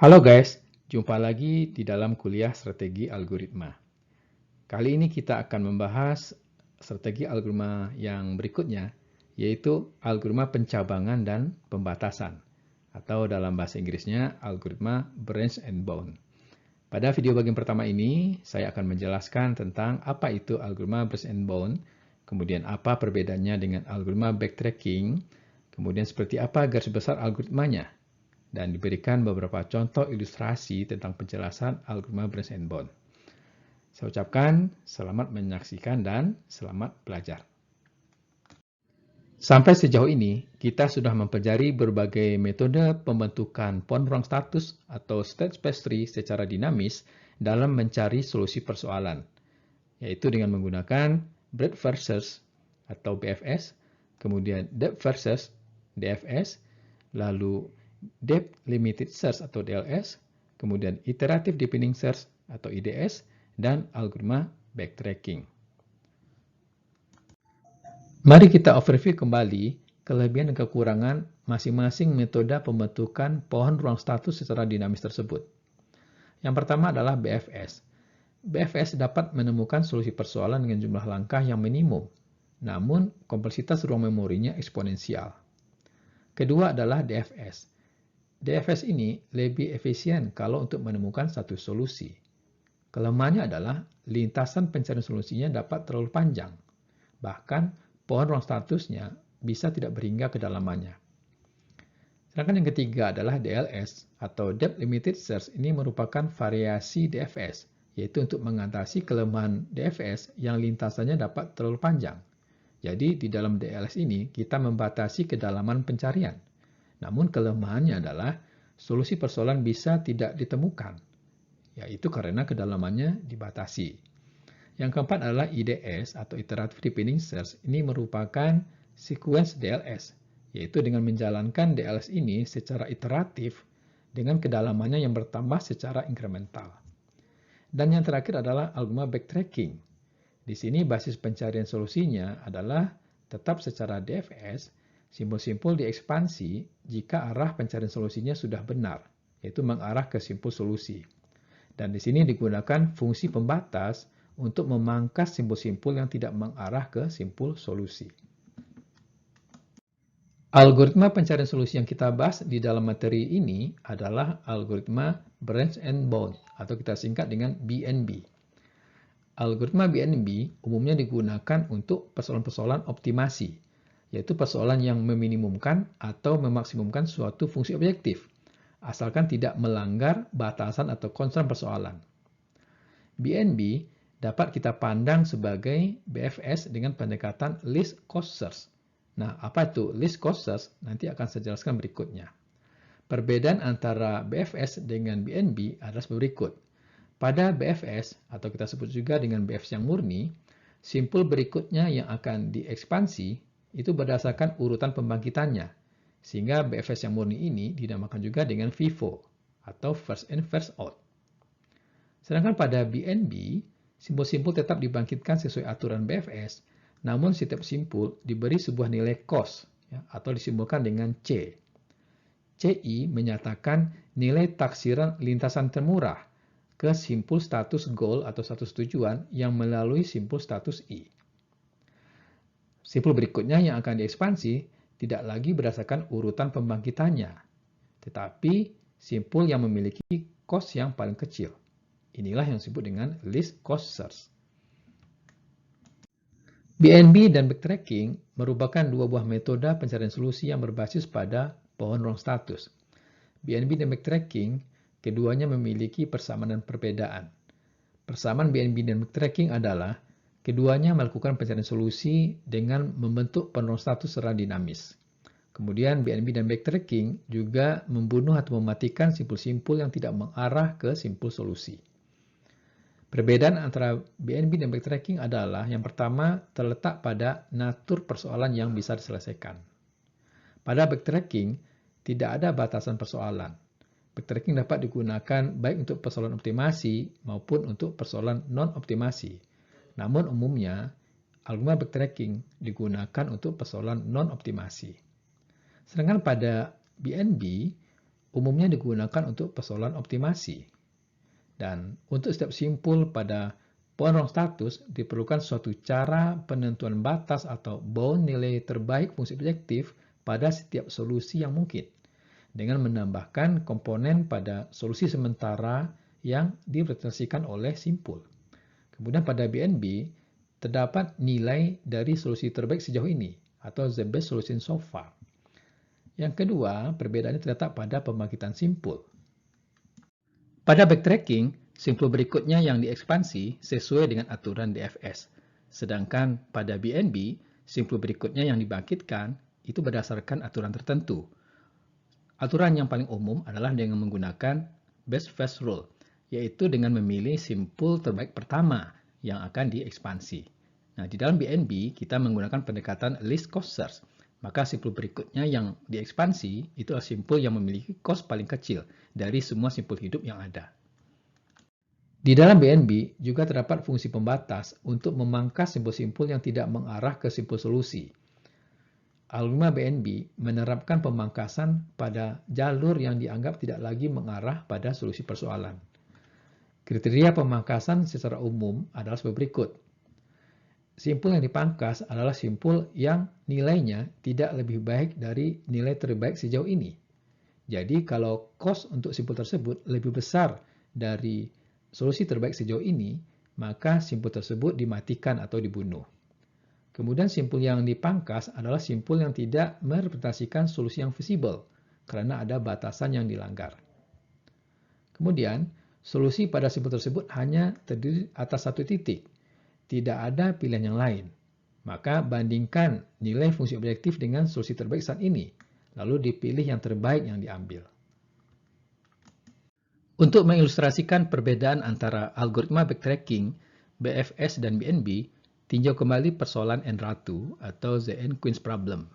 Halo guys, jumpa lagi di dalam kuliah strategi algoritma. Kali ini kita akan membahas strategi algoritma yang berikutnya, yaitu algoritma pencabangan dan pembatasan, atau dalam bahasa Inggrisnya algoritma branch and bound. Pada video bagian pertama ini, saya akan menjelaskan tentang apa itu algoritma branch and bound, kemudian apa perbedaannya dengan algoritma backtracking, kemudian seperti apa garis besar algoritmanya, dan diberikan beberapa contoh ilustrasi tentang penjelasan algoritma branch and bound. Saya ucapkan selamat menyaksikan dan selamat belajar. Sampai sejauh ini, kita sudah mempelajari berbagai metode pembentukan pohon ruang status atau state space tree secara dinamis dalam mencari solusi persoalan, yaitu dengan menggunakan breadth versus atau BFS, kemudian depth versus DFS, lalu Depth Limited Search atau DLS, kemudian Iterative Deepening Search atau IDS, dan algoritma backtracking. Mari kita overview kembali kelebihan dan kekurangan masing-masing metode pembentukan pohon ruang status secara dinamis tersebut. Yang pertama adalah BFS. BFS dapat menemukan solusi persoalan dengan jumlah langkah yang minimum, namun kompleksitas ruang memorinya eksponensial. Kedua adalah DFS. DFS ini lebih efisien kalau untuk menemukan satu solusi. Kelemahannya adalah lintasan pencarian solusinya dapat terlalu panjang. Bahkan, pohon ruang statusnya bisa tidak berhingga kedalamannya. Sedangkan yang ketiga adalah DLS atau Depth Limited Search. Ini merupakan variasi DFS, yaitu untuk mengatasi kelemahan DFS yang lintasannya dapat terlalu panjang. Jadi, di dalam DLS ini kita membatasi kedalaman pencarian. Namun kelemahannya adalah solusi persoalan bisa tidak ditemukan, yaitu karena kedalamannya dibatasi. Yang keempat adalah IDS atau Iterative Deepening Search. Ini merupakan sequence DLS, yaitu dengan menjalankan DLS ini secara iteratif dengan kedalamannya yang bertambah secara incremental. Dan yang terakhir adalah algoritma backtracking. Di sini basis pencarian solusinya adalah tetap secara DFS, simpul-simpul diekspansi jika arah pencarian solusinya sudah benar, yaitu mengarah ke simpul solusi. Dan di sini digunakan fungsi pembatas untuk memangkas simpul-simpul yang tidak mengarah ke simpul solusi. Algoritma pencarian solusi yang kita bahas di dalam materi ini adalah algoritma branch and bound, atau kita singkat dengan BNB. Algoritma BNB umumnya digunakan untuk persoalan-persoalan optimasi, yaitu persoalan yang meminimumkan atau memaksimumkan suatu fungsi objektif, asalkan tidak melanggar batasan atau konstran persoalan. BNB dapat kita pandang sebagai BFS dengan pendekatan least cost search. Nah, apa itu least cost search? Nanti akan saya jelaskan berikutnya. Perbedaan antara BFS dengan BNB adalah sebagai berikut. Pada BFS, atau kita sebut juga dengan BFS yang murni, simpul berikutnya yang akan diekspansi itu berdasarkan urutan pembangkitannya, sehingga BFS yang murni ini dinamakan juga dengan FIFO, atau first in first out. Sedangkan pada BNB, simpul-simpul tetap dibangkitkan sesuai aturan BFS, namun setiap simpul diberi sebuah nilai cost, atau disimbolkan dengan C. CI menyatakan nilai taksiran lintasan termurah ke simpul status goal atau status tujuan yang melalui simpul status I. Simpul berikutnya yang akan diekspansi tidak lagi berdasarkan urutan pembangkitannya, tetapi simpul yang memiliki cost yang paling kecil. Inilah yang disebut dengan least cost search. BNB dan backtracking merupakan dua buah metode pencarian solusi yang berbasis pada pohon ruang status. BNB dan backtracking keduanya memiliki persamaan dan perbedaan. Persamaan BNB dan backtracking adalah keduanya melakukan pencarian solusi dengan membentuk pohon ruang status secara dinamis. Kemudian BNB dan backtracking juga membunuh atau mematikan simpul-simpul yang tidak mengarah ke simpul solusi. Perbedaan antara BNB dan backtracking adalah yang pertama terletak pada natur persoalan yang bisa diselesaikan. Pada backtracking tidak ada batasan persoalan. Backtracking dapat digunakan baik untuk persoalan optimasi maupun untuk persoalan non-optimasi. Namun umumnya, algoritma backtracking digunakan untuk persoalan non-optimasi. Sedangkan pada BNB, umumnya digunakan untuk persoalan optimasi. Dan untuk setiap simpul pada pohon ruang status diperlukan suatu cara penentuan batas atau bound nilai terbaik fungsi objektif pada setiap solusi yang mungkin, dengan menambahkan komponen pada solusi sementara yang direpresentasikan oleh simpul. Kemudian pada BNB, terdapat nilai dari solusi terbaik sejauh ini, atau the best solution so far. Yang kedua, perbedaannya terletak pada pembangkitan simpul. Pada backtracking, simpul berikutnya yang diekspansi sesuai dengan aturan DFS. Sedangkan pada BNB, simpul berikutnya yang dibangkitkan itu berdasarkan aturan tertentu. Aturan yang paling umum adalah dengan menggunakan best first rule, yaitu dengan memilih simpul terbaik pertama yang akan diekspansi. Nah, di dalam BNB kita menggunakan pendekatan least cost search. Maka simpul berikutnya yang diekspansi itu adalah simpul yang memiliki cost paling kecil dari semua simpul hidup yang ada. Di dalam BNB juga terdapat fungsi pembatas untuk memangkas simpul-simpul yang tidak mengarah ke simpul solusi. Algoritma BNB menerapkan pemangkasan pada jalur yang dianggap tidak lagi mengarah pada solusi persoalan. Kriteria pemangkasan secara umum adalah sebagai berikut. Simpul yang dipangkas adalah simpul yang nilainya tidak lebih baik dari nilai terbaik sejauh ini. Jadi kalau cost untuk simpul tersebut lebih besar dari solusi terbaik sejauh ini, maka simpul tersebut dimatikan atau dibunuh. Kemudian simpul yang dipangkas adalah simpul yang tidak merepresentasikan solusi yang visible karena ada batasan yang dilanggar. Kemudian, solusi pada simpul tersebut hanya terdiri atas satu titik. Tidak ada pilihan yang lain. Maka bandingkan nilai fungsi objektif dengan solusi terbaik saat ini, lalu dipilih yang terbaik yang diambil. Untuk mengilustrasikan perbedaan antara algoritma backtracking, BFS dan BNB, tinjau kembali persoalan N-Ratu atau the N-Queens problem.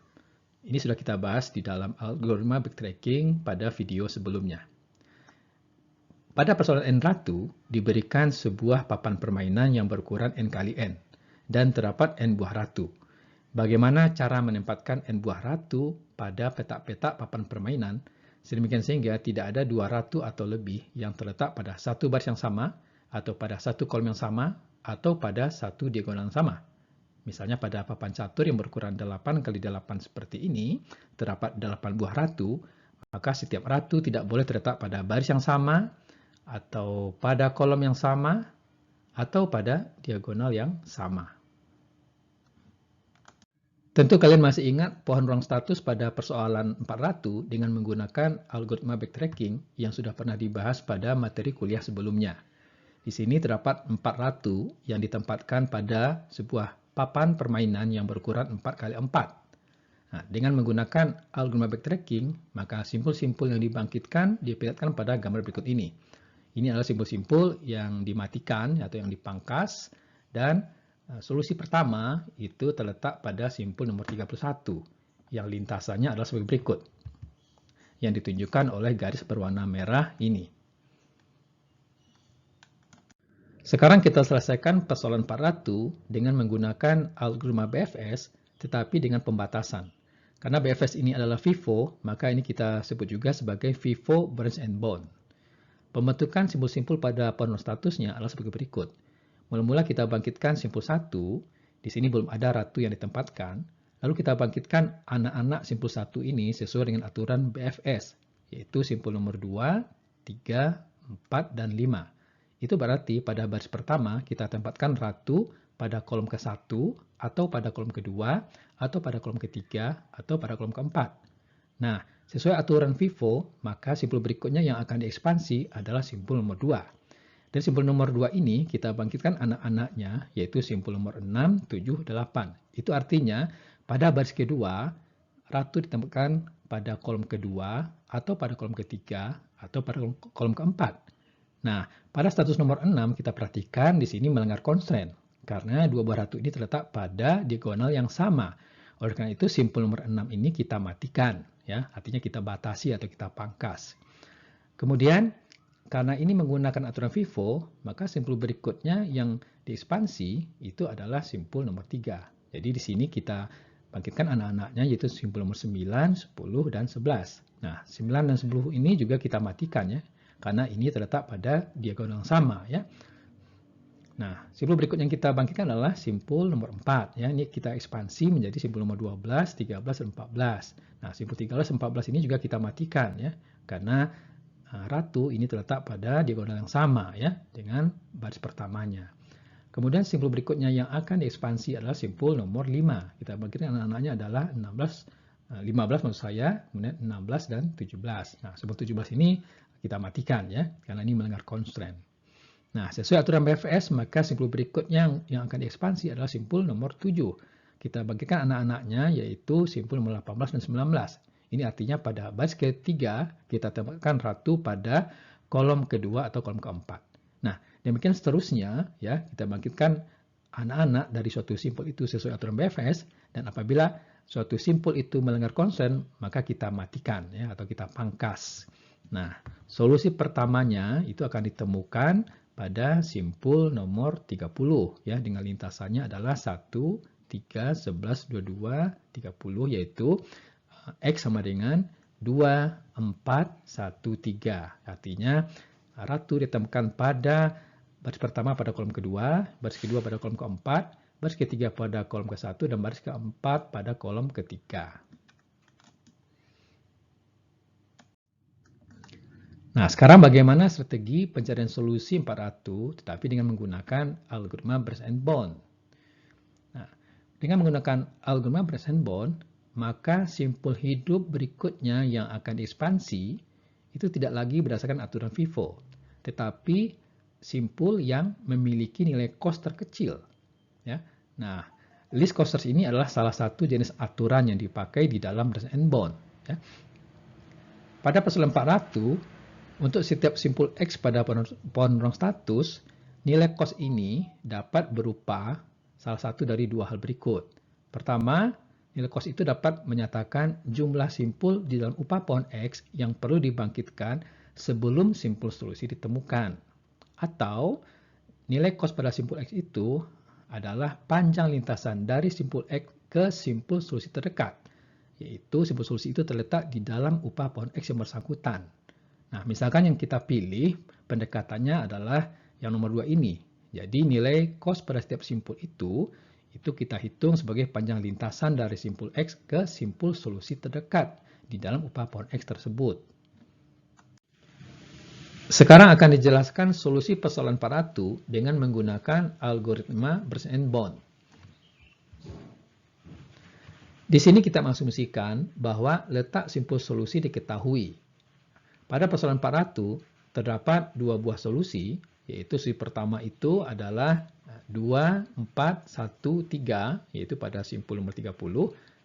Ini sudah kita bahas di dalam algoritma backtracking pada video sebelumnya. Pada persoalan N-Ratu, diberikan sebuah papan permainan yang berukuran N kali N, dan terdapat N buah ratu. Bagaimana cara menempatkan N buah ratu pada petak-petak papan permainan, sedemikian sehingga tidak ada dua ratu atau lebih yang terletak pada satu baris yang sama, atau pada satu kolom yang sama, atau pada satu diagonal yang sama. Misalnya pada papan catur yang berukuran 8 kali 8 seperti ini, terdapat 8 buah ratu, maka setiap ratu tidak boleh terletak pada baris yang sama, atau pada kolom yang sama, atau pada diagonal yang sama. Tentu kalian masih ingat pohon ruang status pada persoalan 4 ratu dengan menggunakan algoritma backtracking yang sudah pernah dibahas pada materi kuliah sebelumnya. Di sini terdapat 4 ratu yang ditempatkan pada sebuah papan permainan yang berukuran 4 kali 4. Nah, dengan menggunakan algoritma backtracking, maka simpul-simpul yang dibangkitkan diperlihatkan pada gambar berikut ini. Ini adalah simpul-simpul yang dimatikan atau yang dipangkas, dan solusi pertama itu terletak pada simpul nomor 31 yang lintasannya adalah sebagai berikut yang ditunjukkan oleh garis berwarna merah ini. Sekarang kita selesaikan persoalan 4 ratu dengan menggunakan algoritma BFS tetapi dengan pembatasan. Karena BFS ini adalah FIFO, maka ini kita sebut juga sebagai FIFO branch and bound. Pembentukan simpul-simpul pada pohon statusnya adalah sebagai berikut. Mula-mula kita bangkitkan simpul 1, di sini belum ada ratu yang ditempatkan, lalu kita bangkitkan anak-anak simpul 1 ini sesuai dengan aturan BFS, yaitu simpul nomor 2, 3, 4, dan 5. Itu berarti pada baris pertama kita tempatkan ratu pada kolom ke-1, atau pada kolom kedua, atau pada kolom ketiga, atau pada kolom keempat. Nah, sesuai aturan FIFO, maka simpul berikutnya yang akan diekspansi adalah simpul nomor 2. Dan simpul nomor 2 ini kita bangkitkan anak-anaknya, yaitu simpul nomor 6, 7, 8. Itu artinya, pada baris kedua, ratu ditempatkan pada kolom kedua, atau pada kolom ketiga, atau pada kolom keempat. Nah, pada status nomor 6 kita perhatikan di sini melanggar constraint, karena dua buah ratu ini terletak pada diagonal yang sama. Oleh karena itu, simpul nomor 6 ini kita matikan. Ya, artinya kita batasi atau kita pangkas. Kemudian, karena ini menggunakan aturan FIFO, maka simpul berikutnya yang diekspansi itu adalah simpul nomor 3. Jadi di sini kita bangkitkan anak-anaknya, yaitu simpul nomor 9, 10, dan 11. Nah, 9 dan 10 ini juga kita matikan ya, karena ini terletak pada diagonal yang sama ya. Nah, simpul berikut yang kita bangkitkan adalah simpul nomor 4 ya. Ini kita ekspansi menjadi simpul nomor 12, 13, dan 14. Nah, simpul 13 dan 14 ini juga kita matikan ya, karena ratu ini terletak pada diagonal yang sama ya dengan baris pertamanya. Kemudian simpul berikutnya yang akan diekspansi adalah simpul nomor 5. Kita bangkitkan anak-anaknya adalah 15 maksud saya, kemudian 16 dan 17. Nah, simpul 17 ini kita matikan ya, karena ini melanggar constraint. Nah, sesuai aturan BFS, maka simpul berikutnya yang akan diekspansi adalah simpul nomor 7. Kita bangkitkan anak-anaknya, yaitu simpul nomor 18 dan 19. Ini artinya pada baris ketiga, kita tempatkan ratu pada kolom kedua atau kolom keempat. Nah, demikian seterusnya, ya, kita bangkitkan anak-anak dari suatu simpul itu sesuai aturan BFS, dan apabila suatu simpul itu melanggar constraint, maka kita matikan, ya, atau kita pangkas. Nah, solusi pertamanya itu akan ditemukan pada simpul nomor 30, ya, dengan lintasannya adalah 1, 3, 11, 22, 30, yaitu X sama dengan 2, 4, 1, 3. Artinya, ratu ditemukan pada baris pertama pada kolom kedua, baris kedua pada kolom keempat, baris ketiga pada kolom ke-1, dan baris keempat pada kolom ketiga. Nah, sekarang bagaimana strategi pencarian solusi 4 ratu, tetapi dengan menggunakan algoritma Brush and Bond. Nah, dengan menggunakan algoritma Brush and Bond, maka simpul hidup berikutnya yang akan diekspansi itu tidak lagi berdasarkan aturan FIFO, tetapi simpul yang memiliki nilai cost terkecil. Ya. Nah, least costers ini adalah salah satu jenis aturan yang dipakai di dalam Brush and Bond. Ya. Pada persoalan 4 ratu, untuk setiap simpul X pada pohon rong status, nilai cost ini dapat berupa salah satu dari dua hal berikut. Pertama, nilai cost itu dapat menyatakan jumlah simpul di dalam upah pohon X yang perlu dibangkitkan sebelum simpul solusi ditemukan. Atau nilai cost pada simpul X itu adalah panjang lintasan dari simpul X ke simpul solusi terdekat, yaitu simpul solusi itu terletak di dalam upah pohon X yang bersangkutan. Nah, misalkan yang kita pilih pendekatannya adalah yang nomor 2 ini. Jadi nilai cost pada setiap simpul itu kita hitung sebagai panjang lintasan dari simpul X ke simpul solusi terdekat di dalam upah pohon X tersebut. Sekarang akan dijelaskan solusi persoalan 4 ratu dengan menggunakan algoritma Brush and Bond. Di sini kita mengasumsikan bahwa letak simpul solusi diketahui. Pada persoalan 4 ratu terdapat dua buah solusi, yaitu solusi pertama itu adalah 2, 4, 1, 3, yaitu pada simpul nomor 30,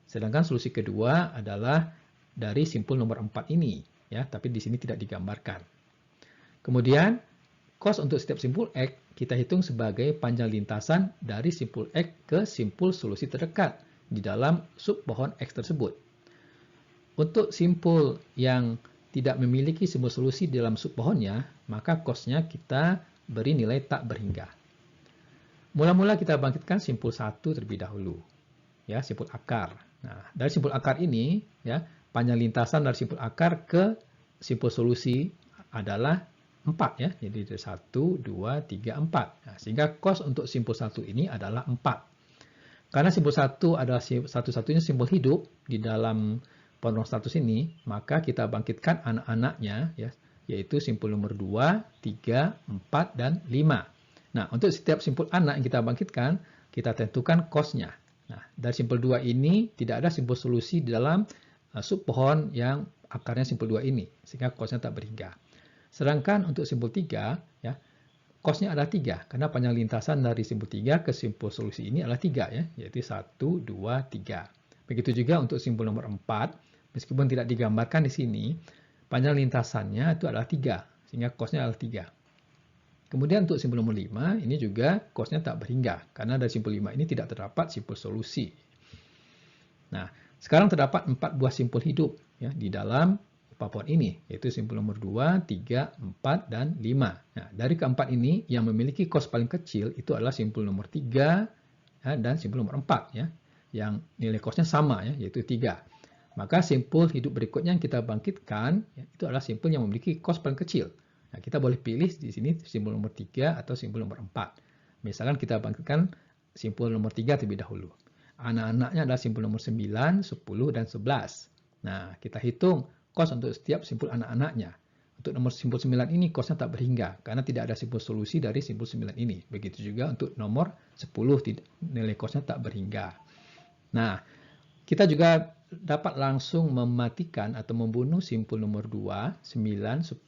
sedangkan solusi kedua adalah dari simpul nomor 4 ini, ya, tapi di sini tidak digambarkan. Kemudian, cost untuk setiap simpul X kita hitung sebagai panjang lintasan dari simpul X ke simpul solusi terdekat di dalam sub pohon X tersebut. Untuk simpul yang tidak memiliki simpul solusi di dalam sub pohonnya, maka cost-nya kita beri nilai tak berhingga. Mula-mula kita bangkitkan simpul 1 terlebih dahulu, ya, simpul akar. Nah, dari simpul akar ini, ya, panjang lintasan dari simpul akar ke simpul solusi adalah 4, ya. Jadi 1, 2, 3, 4. Nah, sehingga cost untuk simpul 1 ini adalah 4. Karena simpul 1 adalah satu-satunya simpul hidup di dalam pohon rong status ini, maka kita bangkitkan anak-anaknya, ya, yaitu simpul nomor 2, 3, 4, dan 5. Nah, untuk setiap simpul anak yang kita bangkitkan, kita tentukan cost-nya. Nah, dari simpul 2 ini tidak ada simpul solusi di dalam sub pohon yang akarnya simpul 2 ini, sehingga cost-nya tak berhingga. Sedangkan untuk simpul 3, ya, cost-nya adalah 3, karena panjang lintasan dari simpul 3 ke simpul solusi ini adalah 3, ya, yaitu 1, 2, 3. Begitu juga untuk simpul nomor 4, meskipun tidak digambarkan di sini, panjang lintasannya itu adalah 3, sehingga cost-nya adalah 3. Kemudian untuk simpul nomor 5, ini juga cost-nya tak berhingga, karena dari simpul 5 ini tidak terdapat simpul solusi. Nah, sekarang terdapat 4 buah simpul hidup, ya, di dalam pohon ini, yaitu simpul nomor 2, 3, 4, dan 5. Nah, dari keempat ini, yang memiliki cost paling kecil itu adalah simpul nomor 3, ya, dan simpul nomor 4. Ya. yang nilai costnya sama ya, yaitu 3. Maka simpul hidup berikutnya yang kita bangkitkan ya, itu adalah simpul yang memiliki cost paling kecil. Nah, kita boleh pilih di sini simpul nomor 3 atau simpul nomor 4. Misalkan kita bangkitkan simpul nomor 3 terlebih dahulu. Anak-anaknya adalah simpul nomor 9, 10, dan 11. Nah, kita hitung cost untuk setiap simpul anak-anaknya. Untuk nomor simpul 9 ini costnya tak berhingga, karena tidak ada simpul solusi dari simpul 9 ini. Begitu juga untuk nomor 10, nilai costnya tak berhingga. Nah, kita juga dapat langsung mematikan atau membunuh simpul nomor 2, 9, 10,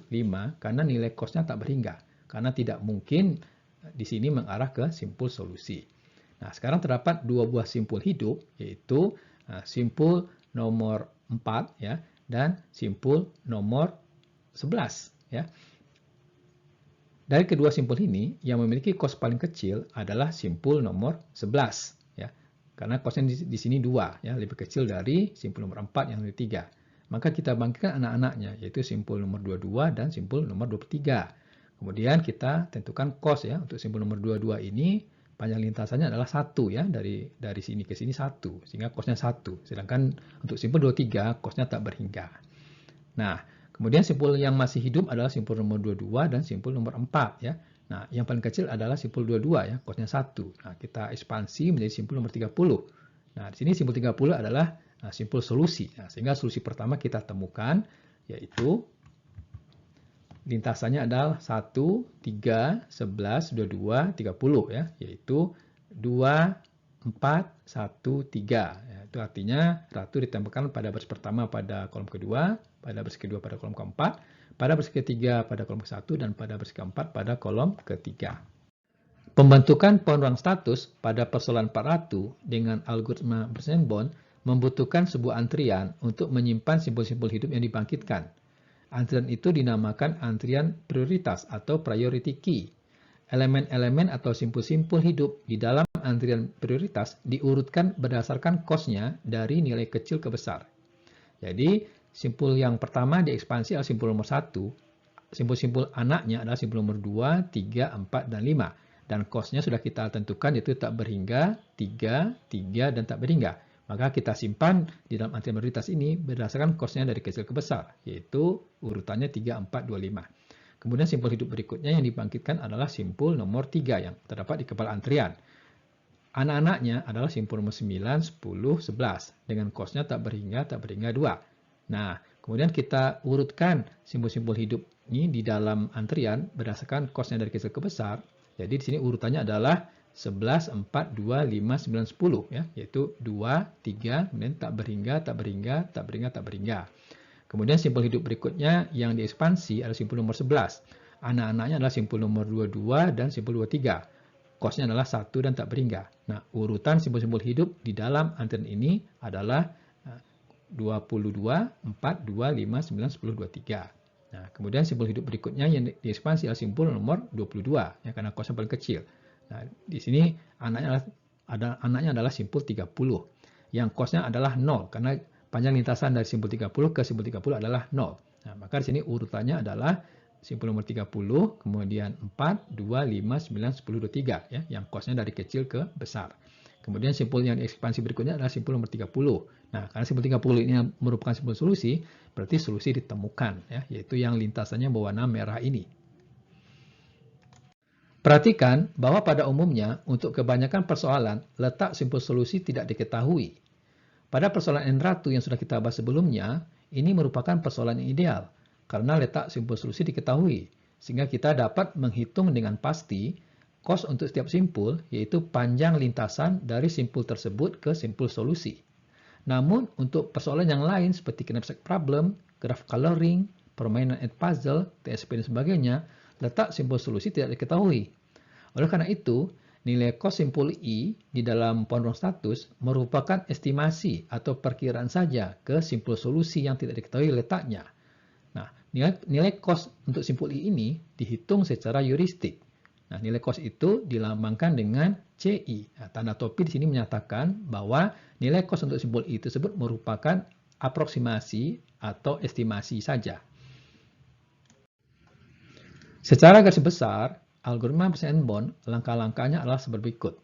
5 karena nilai costnya tak berhingga. Karena tidak mungkin di sini mengarah ke simpul solusi. Nah, sekarang terdapat dua buah simpul hidup, yaitu simpul nomor 4 ya, dan simpul nomor 11 ya. Dari kedua simpul ini, yang memiliki cost paling kecil adalah simpul nomor 11 ya. Karena costnya di sini 2 ya, lebih kecil dari simpul nomor 4 yang lebih 3. Maka kita bangkitkan anak-anaknya, yaitu simpul nomor 22 dan simpul nomor 23. Kemudian kita tentukan cost ya, untuk simpul nomor 22 ini panjang lintasannya adalah 1 ya, dari sini ke sini 1, sehingga costnya 1. Sedangkan untuk simpul 23 costnya tak berhingga. Nah, kemudian simpul yang masih hidup adalah simpul nomor 22 dan simpul nomor 4 ya. Nah, yang paling kecil adalah simpul 22 ya, costnya 1. Nah, kita ekspansi menjadi simpul nomor 30. Nah, di sini simpul 30 adalah simpul solusi. Nah, sehingga solusi pertama kita temukan yaitu lintasannya adalah 1, 3, 11, 22, 30 ya, yaitu 2, 4, 1, 3. Ya, itu artinya ratu ditempelkan pada baris pertama pada kolom kedua, pada baris kedua pada kolom keempat, pada baris ketiga pada kolom ke-1, dan pada baris keempat pada kolom ketiga. Pembentukan pohon ruang status pada persoalan Pak Ratu dengan algoritma Bersenbon membutuhkan sebuah antrian untuk menyimpan simpul-simpul hidup yang dibangkitkan. Antrian itu dinamakan antrian prioritas atau priority key. Elemen-elemen atau simpul-simpul hidup di dalam antrian prioritas diurutkan berdasarkan cost-nya dari nilai kecil ke besar. Jadi, simpul yang pertama diekspansi adalah simpul nomor 1. Simpul-simpul anaknya adalah simpul nomor 2, 3, 4, dan 5. Dan cost-nya sudah kita tentukan, yaitu tak berhingga, 3, 3, dan tak berhingga. Maka kita simpan di dalam antrian prioritas ini berdasarkan cost-nya dari kecil ke besar, yaitu urutannya 3, 4, 2, 5. Kemudian simpul hidup berikutnya yang dibangkitkan adalah simpul nomor 3 yang terdapat di kepala antrian. Anak-anaknya adalah simpul nomor 9, 10, 11 dengan cost-nya tak berhingga 2. Nah, kemudian kita urutkan simpul-simpul hidup ini di dalam antrian berdasarkan cost-nya dari kecil ke besar. Jadi di sini urutannya adalah 11, 4, 2, 5, 9, 10 ya, yaitu 2, 3, kemudian tak berhingga, tak berhingga, tak berhingga, tak berhingga. Kemudian simpul hidup berikutnya yang diekspansi adalah simpul nomor 11. Anak-anaknya adalah simpul nomor 22 dan simpul 23. Cost-nya adalah 1 dan tak berhingga. Nah, urutan simpul-simpul hidup di dalam antrian ini adalah 22, 4, 2, 5, 9, 10, 23. Nah, kemudian simpul hidup berikutnya yang diekspansi adalah simpul nomor 22, ya, karena cost-nya paling kecil. Nah, di sini anaknya adalah simpul 30, yang cost-nya adalah 0, karena panjang lintasan dari simpul 30 ke simpul 30 adalah 0. Nah, maka di sini urutannya adalah simpul nomor 30, kemudian 4, 2, 5, 9, 10, 23, ya, yang cost-nya dari kecil ke besar. Kemudian simpul yang ekspansi berikutnya adalah simpul nomor 30. Nah, karena simpul 30 ini merupakan simpul solusi, berarti solusi ditemukan, ya, yaitu yang lintasannya berwarna merah ini. Perhatikan bahwa pada umumnya, untuk kebanyakan persoalan, letak simpul solusi tidak diketahui. Pada persoalan N ratu yang sudah kita bahas sebelumnya, ini merupakan persoalan yang ideal, karena letak simpul solusi diketahui, sehingga kita dapat menghitung dengan pasti cost untuk setiap simpul, yaitu panjang lintasan dari simpul tersebut ke simpul solusi. Namun, untuk persoalan yang lain seperti knapsack problem, graph coloring, permainan Edpuzzle, TSP, dan sebagainya, letak simpul solusi tidak diketahui. Oleh karena itu, nilai cost simpul I di dalam pohon ruang status merupakan estimasi atau perkiraan saja ke simpul solusi yang tidak diketahui letaknya. Nah, nilai cost untuk simpul I ini dihitung secara heuristik. Nah, nilai cost itu dilambangkan dengan CI. Nah, tanda topi di sini menyatakan bahwa nilai cost untuk simpul I tersebut merupakan aproksimasi atau estimasi saja. Secara garis besar, algoritma Bersenbon langkah-langkahnya adalah seperti berikut.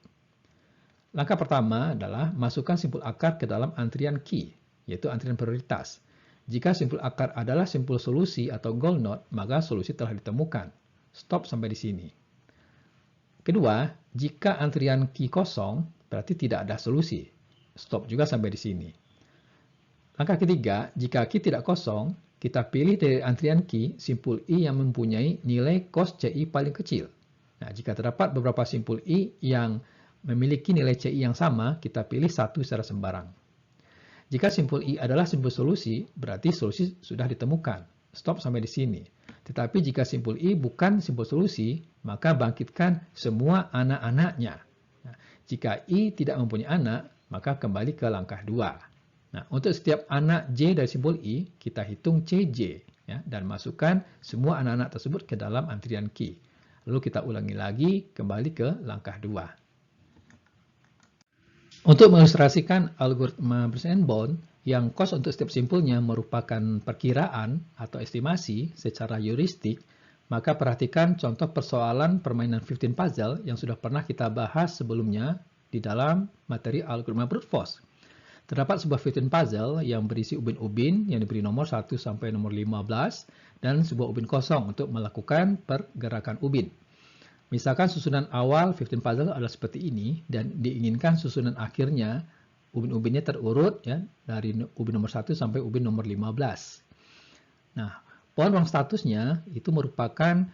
Langkah pertama adalah masukkan simpul akar ke dalam antrian key, yaitu antrian prioritas. Jika simpul akar adalah simpul solusi atau goal node, maka solusi telah ditemukan. Stop sampai di sini. Kedua, jika antrian key kosong, berarti tidak ada solusi. Stop juga sampai di sini. Langkah ketiga, jika key tidak kosong, kita pilih dari antrian key simpul I yang mempunyai nilai cos CI paling kecil. Nah, jika terdapat beberapa simpul I yang memiliki nilai CI yang sama, kita pilih satu secara sembarang. Jika simpul I adalah simpul solusi, berarti solusi sudah ditemukan. Stop sampai di sini. Tetapi jika simpul I bukan simpul solusi, maka bangkitkan semua anak-anaknya. Nah, jika I tidak mempunyai anak, maka kembali ke langkah 2. Nah, untuk setiap anak J dari simpul I, kita hitung CJ ya, dan masukkan semua anak-anak tersebut ke dalam antrian key. Lalu kita ulangi lagi, kembali ke langkah 2. Untuk mengilustrasikan algoritma Bose-Einborn yang cos untuk setiap simpulnya merupakan perkiraan atau estimasi secara heuristik, maka perhatikan contoh persoalan permainan 15 puzzle yang sudah pernah kita bahas sebelumnya di dalam materi algoritma brute force. Terdapat sebuah 15 puzzle yang berisi ubin-ubin yang diberi nomor 1 sampai nomor 15 dan sebuah ubin kosong untuk melakukan pergerakan ubin. Misalkan susunan awal 15 puzzle adalah seperti ini dan diinginkan susunan akhirnya ubin-ubinnya terurut ya dari ubin nomor 1 sampai ubin nomor 15. Nah, pohon ruang statusnya itu merupakan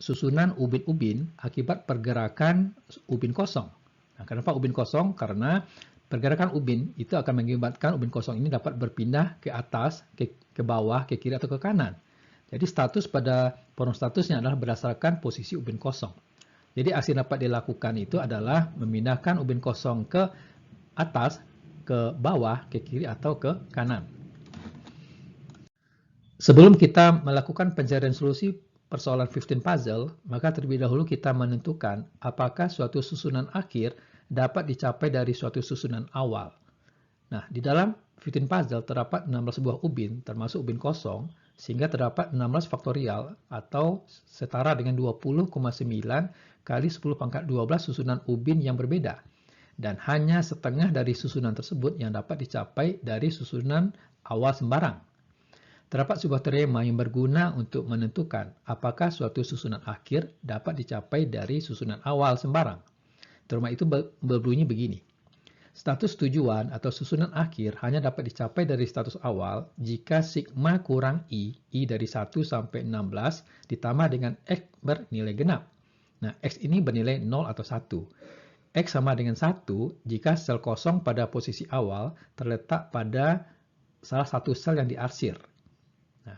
susunan ubin-ubin akibat pergerakan ubin kosong. Nah, kenapa ubin kosong? Karena pergerakan ubin itu akan mengakibatkan ubin kosong ini dapat berpindah ke atas, ke bawah, ke kiri atau ke kanan. Jadi status pada pohon statusnya adalah berdasarkan posisi ubin kosong. Jadi aksi yang dapat dilakukan itu adalah memindahkan ubin kosong ke atas, ke bawah, ke kiri, atau ke kanan. Sebelum kita melakukan pencarian solusi persoalan 15 puzzle, maka terlebih dahulu kita menentukan apakah suatu susunan akhir dapat dicapai dari suatu susunan awal. Nah, di dalam 15 puzzle terdapat 16 buah ubin, termasuk ubin kosong, sehingga terdapat 16 faktorial atau setara dengan 20,9 kali 10 pangkat 12 susunan ubin yang berbeda. Dan hanya setengah dari susunan tersebut yang dapat dicapai dari susunan awal sembarang. Terdapat sebuah teorema yang berguna untuk menentukan apakah suatu susunan akhir dapat dicapai dari susunan awal sembarang. Teorema itu berbunyi begini. Status tujuan atau susunan akhir hanya dapat dicapai dari status awal jika sigma kurang I dari 1 sampai 16 ditambah dengan X bernilai genap. Nah, X ini bernilai 0 atau 1. X sama dengan 1 jika sel kosong pada posisi awal terletak pada salah satu sel yang diarsir. Nah,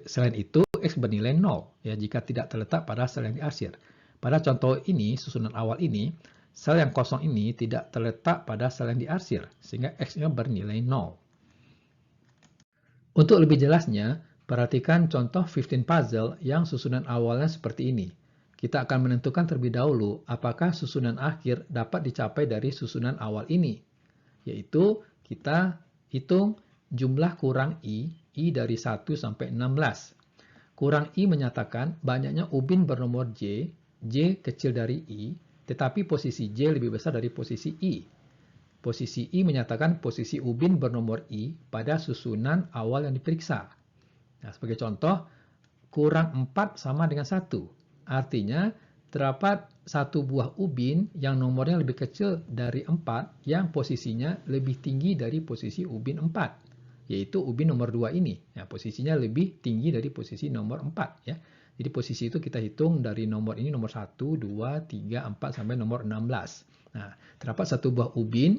selain itu, X bernilai 0 ya, jika tidak terletak pada sel yang diarsir. Pada contoh ini, susunan awal ini, sel yang kosong ini tidak terletak pada sel yang diarsir, sehingga X-nya bernilai 0. Untuk lebih jelasnya, perhatikan contoh 15 puzzle yang susunan awalnya seperti ini. Kita akan menentukan terlebih dahulu apakah susunan akhir dapat dicapai dari susunan awal ini, yaitu kita hitung jumlah kurang I dari 1 sampai 16. Kurang I menyatakan banyaknya ubin bernomor J kecil dari I, tetapi posisi J lebih besar dari posisi I. Posisi I menyatakan posisi ubin bernomor I pada susunan awal yang diperiksa. Nah, sebagai contoh, kurang 4 sama dengan 1. Artinya, terdapat satu buah ubin yang nomornya lebih kecil dari 4 yang posisinya lebih tinggi dari posisi ubin 4, yaitu ubin nomor 2 ini. Ya, posisinya lebih tinggi dari posisi nomor 4. Ya. Jadi posisi itu kita hitung dari nomor ini, nomor 1, 2, 3, 4, sampai nomor 16. Nah, terdapat satu buah ubin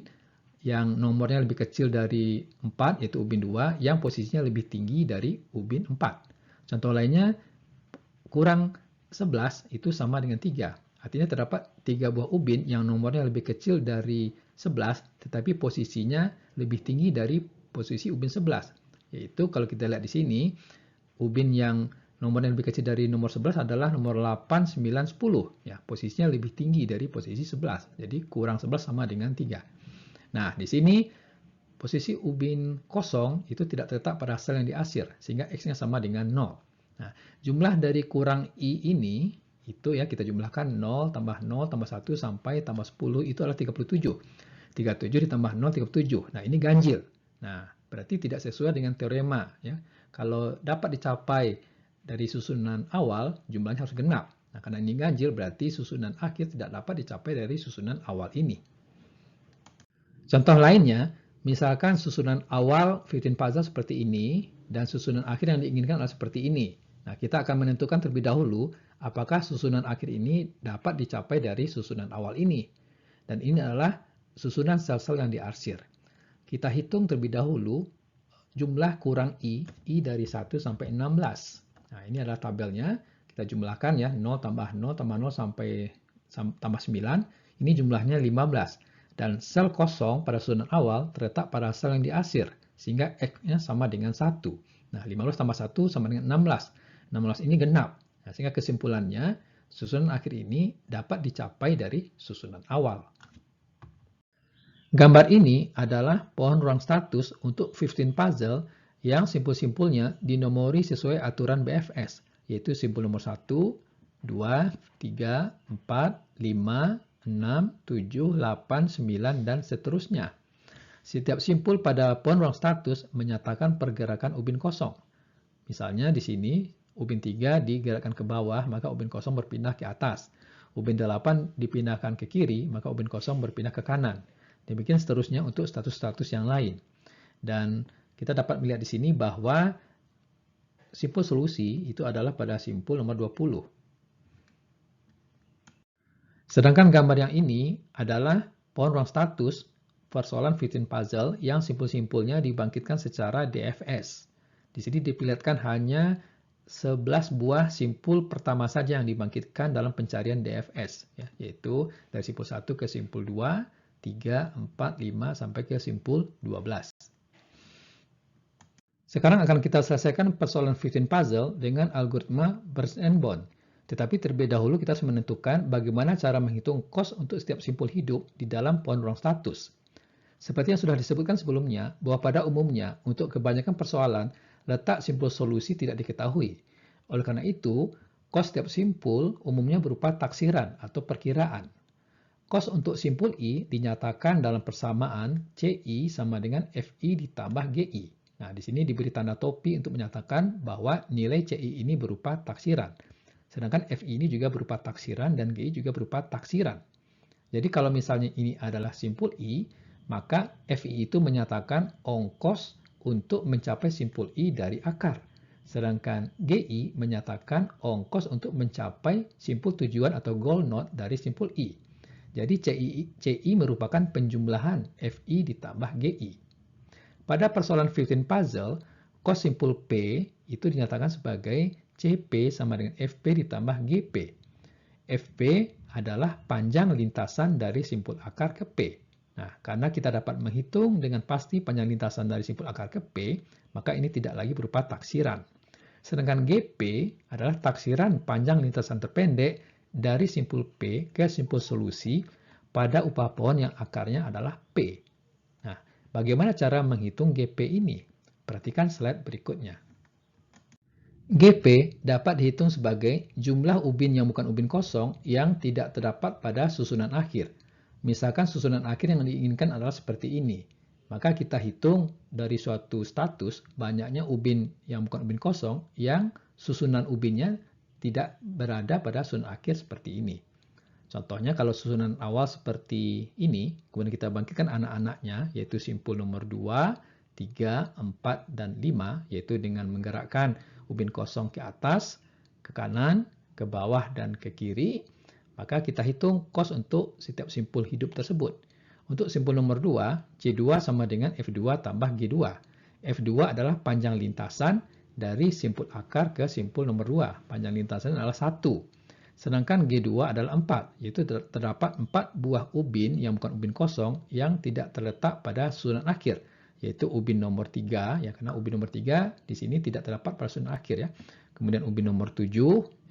yang nomornya lebih kecil dari 4, yaitu ubin 2, yang posisinya lebih tinggi dari ubin 4. Contoh lainnya, kurang 11 itu sama dengan 3. Artinya terdapat 3 buah ubin yang nomornya lebih kecil dari 11, tetapi posisinya lebih tinggi dari posisi ubin 11. Yaitu kalau kita lihat di sini, ubin yang nomornya lebih kecil dari nomor 11 adalah nomor 8, 9, 10. Ya, posisinya lebih tinggi dari posisi 11. Jadi kurang 11 sama dengan 3. Nah, di sini posisi ubin kosong itu tidak terletak pada sel yang diarsir, sehingga X-nya sama dengan 0. Nah, jumlah dari kurang I ini itu ya kita jumlahkan 0 tambah 1 sampai tambah 10 itu adalah 37. 37 ditambah 0, 37. Nah, ini ganjil. Nah, berarti tidak sesuai dengan teorema ya. Kalau dapat dicapai dari susunan awal, jumlahnya harus genap. Nah, karena ini ganjil berarti susunan akhir tidak dapat dicapai dari susunan awal ini. Contoh lainnya, misalkan susunan awal 15 puzzle seperti ini dan susunan akhir yang diinginkan adalah seperti ini. Nah, kita akan menentukan terlebih dahulu apakah susunan akhir ini dapat dicapai dari susunan awal ini. Dan ini adalah susunan sel-sel yang diarsir. Kita hitung terlebih dahulu jumlah kurang I dari 1 sampai 16. Nah, ini adalah tabelnya. Kita jumlahkan ya, 0 tambah 0 tambah 0 sampai tambah 9. Ini jumlahnya 15. Dan sel kosong pada susunan awal terletak pada sel yang diarsir, sehingga X-nya sama dengan 1. Nah, 15 tambah 1 sama dengan 16. 16 ini genap. Nah, sehingga kesimpulannya, susunan akhir ini dapat dicapai dari susunan awal. Gambar ini adalah pohon ruang status untuk 15 puzzle yang simpul-simpulnya dinomori sesuai aturan BFS, yaitu simpul nomor 1, 2, 3, 4, 5, 6, 7, 8, 9, dan seterusnya. Setiap simpul pada pohon ruang status menyatakan pergerakan ubin kosong. Misalnya di sini, ubin 3 digerakkan ke bawah, maka ubin kosong berpindah ke atas. Ubin 8 dipindahkan ke kiri, maka ubin kosong berpindah ke kanan. Demikian seterusnya untuk status-status yang lain. Dan kita dapat melihat di sini bahwa simpul solusi itu adalah pada simpul nomor 20. Sedangkan gambar yang ini adalah pohon ruang status persoalan 15 puzzle yang simpul-simpulnya dibangkitkan secara DFS. Di sini diperlihatkan hanya 11 buah simpul pertama saja yang dibangkitkan dalam pencarian DFS, ya, yaitu dari simpul 1 ke simpul 2, 3, 4, 5, sampai ke simpul 12. Sekarang akan kita selesaikan persoalan 15 puzzle dengan algoritma Burns and Bond. Tetapi terlebih dahulu kita harus menentukan bagaimana cara menghitung kos untuk setiap simpul hidup di dalam pohon ruang status. Seperti yang sudah disebutkan sebelumnya, bahwa pada umumnya untuk kebanyakan persoalan, letak simpul solusi tidak diketahui. Oleh karena itu, kos setiap simpul umumnya berupa taksiran atau perkiraan. Kos untuk simpul I dinyatakan dalam persamaan CI sama dengan FI ditambah GI. Nah, di sini diberi tanda topi untuk menyatakan bahwa nilai CI ini berupa taksiran. Sedangkan FI ini juga berupa taksiran dan GI juga berupa taksiran. Jadi kalau misalnya ini adalah simpul I, maka FI itu menyatakan ongkos untuk mencapai simpul I dari akar. Sedangkan GI menyatakan ongkos untuk mencapai simpul tujuan atau goal node dari simpul I. Jadi CI merupakan penjumlahan FI ditambah GI. Pada persoalan 15 puzzle, kos simpul P itu dinyatakan sebagai CP sama dengan FP ditambah GP. FP adalah panjang lintasan dari simpul akar ke P. Nah, karena kita dapat menghitung dengan pasti panjang lintasan dari simpul akar ke P, maka ini tidak lagi berupa taksiran. Sedangkan GP adalah taksiran panjang lintasan terpendek dari simpul P ke simpul solusi pada upah pohon yang akarnya adalah P. Nah, bagaimana cara menghitung GP ini? Perhatikan slide berikutnya. GP dapat dihitung sebagai jumlah ubin yang bukan ubin kosong yang tidak terdapat pada susunan akhir. Misalkan susunan akhir yang diinginkan adalah seperti ini. Maka kita hitung dari suatu status banyaknya ubin yang bukan ubin kosong yang susunan ubinnya tidak berada pada susunan akhir seperti ini. Contohnya kalau susunan awal seperti ini, kemudian kita bangkitkan anak-anaknya, yaitu simpul nomor 2, 3, 4, dan 5, yaitu dengan menggerakkan ubin kosong ke atas, ke kanan, ke bawah, dan ke kiri, maka kita hitung kos untuk setiap simpul hidup tersebut. Untuk simpul nomor 2, C2 sama dengan F2 tambah G2. F2 adalah panjang lintasan dari simpul akar ke simpul nomor 2. Panjang lintasan adalah 1. Sedangkan G2 adalah 4, yaitu terdapat 4 buah ubin yang bukan ubin kosong yang tidak terletak pada susunan akhir, yaitu ubin nomor 3, ya, karena ubin nomor 3 di sini tidak terdapat pada susunan akhir, ya. Kemudian ubin nomor 7,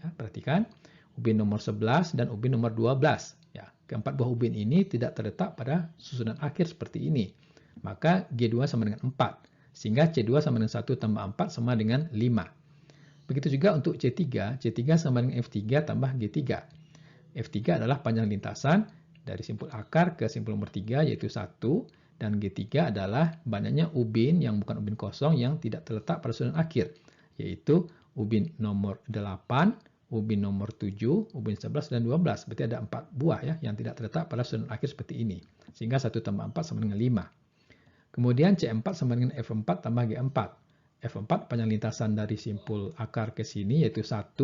ya, perhatikan, ubin nomor 11 dan ubin nomor 12, ya. Keempat buah ubin ini tidak terletak pada susunan akhir seperti ini. Maka G2 sama dengan 4, sehingga C2 sama dengan 1 tambah 4 sama dengan 5. Begitu juga untuk C3, C3 sama dengan F3 tambah G3. F3 adalah panjang lintasan dari simpul akar ke simpul nomor 3 yaitu 1, dan G3 adalah banyaknya ubin yang bukan ubin kosong yang tidak terletak pada susunan akhir, yaitu ubin nomor 8, ubin nomor 7, ubin 11, dan 12. Berarti ada 4 buah ya yang tidak terletak pada susunan akhir seperti ini. Sehingga 1 tambah 4 sama dengan 5. Kemudian C4 sama dengan F4 tambah G4. F4 panjang lintasan dari simpul akar ke sini yaitu 1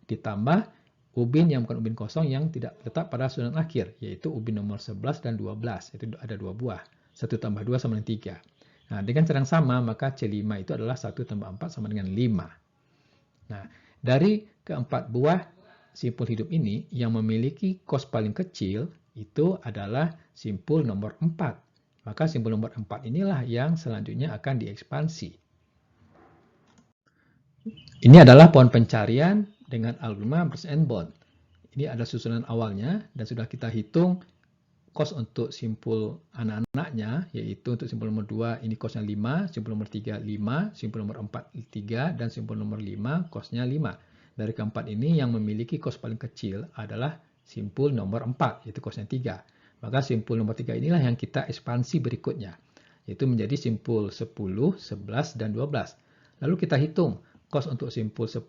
ditambah ubin yang bukan ubin kosong yang tidak terletak pada susunan akhir, yaitu ubin nomor 11 dan 12. Itu ada 2 buah. 1 tambah 2 sama dengan 3. Nah, dengan cara yang sama, maka C5 itu adalah 1 tambah 4 sama dengan 5. Nah, dari keempat buah simpul hidup ini, yang memiliki kos paling kecil itu adalah simpul nomor 4. Maka simpul nomor 4 inilah yang selanjutnya akan diekspansi. Ini adalah pohon pencarian dengan algoritma Bers-and-Bond. Ini ada susunan awalnya dan sudah kita hitung kos untuk simpul anak-anaknya, yaitu untuk simpul nomor 2 ini kosnya 5, simpul nomor 3 5, simpul nomor 4 3, dan simpul nomor 5 kosnya 5. Dari keempat ini yang memiliki kos paling kecil adalah simpul nomor 4, yaitu kosnya 3. Maka simpul nomor 3 inilah yang kita ekspansi berikutnya, yaitu menjadi simpul 10, 11, dan 12. Lalu kita hitung kos untuk simpul 10,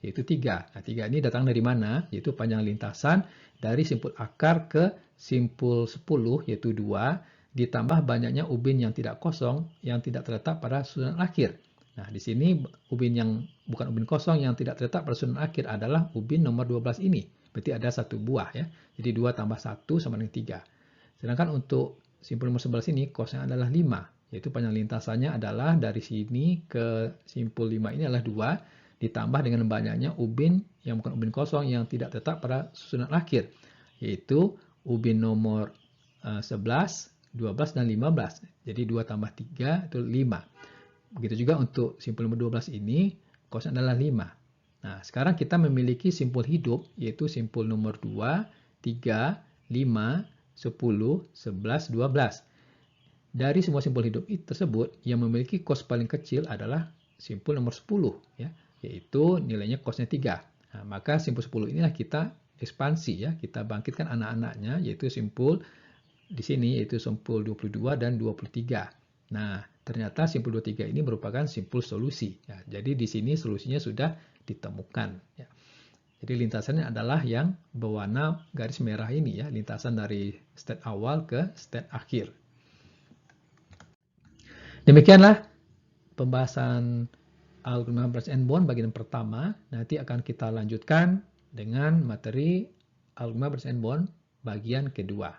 yaitu 3. Nah, 3 ini datang dari mana? Yaitu panjang lintasan dari simpul akar ke simpul 10, yaitu 2, ditambah banyaknya ubin yang tidak kosong, yang tidak terletak pada susunan akhir. Nah, di sini ubin yang bukan ubin kosong yang tidak terletak pada susunan akhir adalah ubin nomor 12 ini. Berarti ada 1 buah ya. Jadi 2 tambah 1 sama dengan 3. Sedangkan untuk simpul nomor 11 ini kosnya adalah 5. Yaitu panjang lintasannya adalah dari sini ke simpul 5 ini adalah 2, ditambah dengan banyaknya ubin yang bukan ubin kosong yang tidak terletak pada susunan akhir, yaitu ubin nomor 11, 12, dan 15. Jadi 2 tambah 3 itu 5. Begitu juga untuk simpul nomor 12 ini, kosnya adalah 5. Nah, sekarang kita memiliki simpul hidup, yaitu simpul nomor 2, 3, 5, 10, 11, 12. Dari semua simpul hidup tersebut, yang memiliki kos paling kecil adalah simpul nomor 10, ya, yaitu nilainya kosnya 3. Nah, maka simpul 10 inilah kita ekspansi, ya, kita bangkitkan anak-anaknya, yaitu simpul di sini, yaitu simpul 22 dan 23. Nah, ternyata simpul 23 ini merupakan simpul solusi. Ya, jadi di sini solusinya sudah ditemukan. Ya. Jadi lintasannya adalah yang berwarna garis merah ini, ya, lintasan dari state awal ke state akhir. Demikianlah pembahasan algoritma Bers-and-Bond bagian pertama. Nanti akan kita lanjutkan dengan materi algoritma Bers-and-Bond bagian kedua.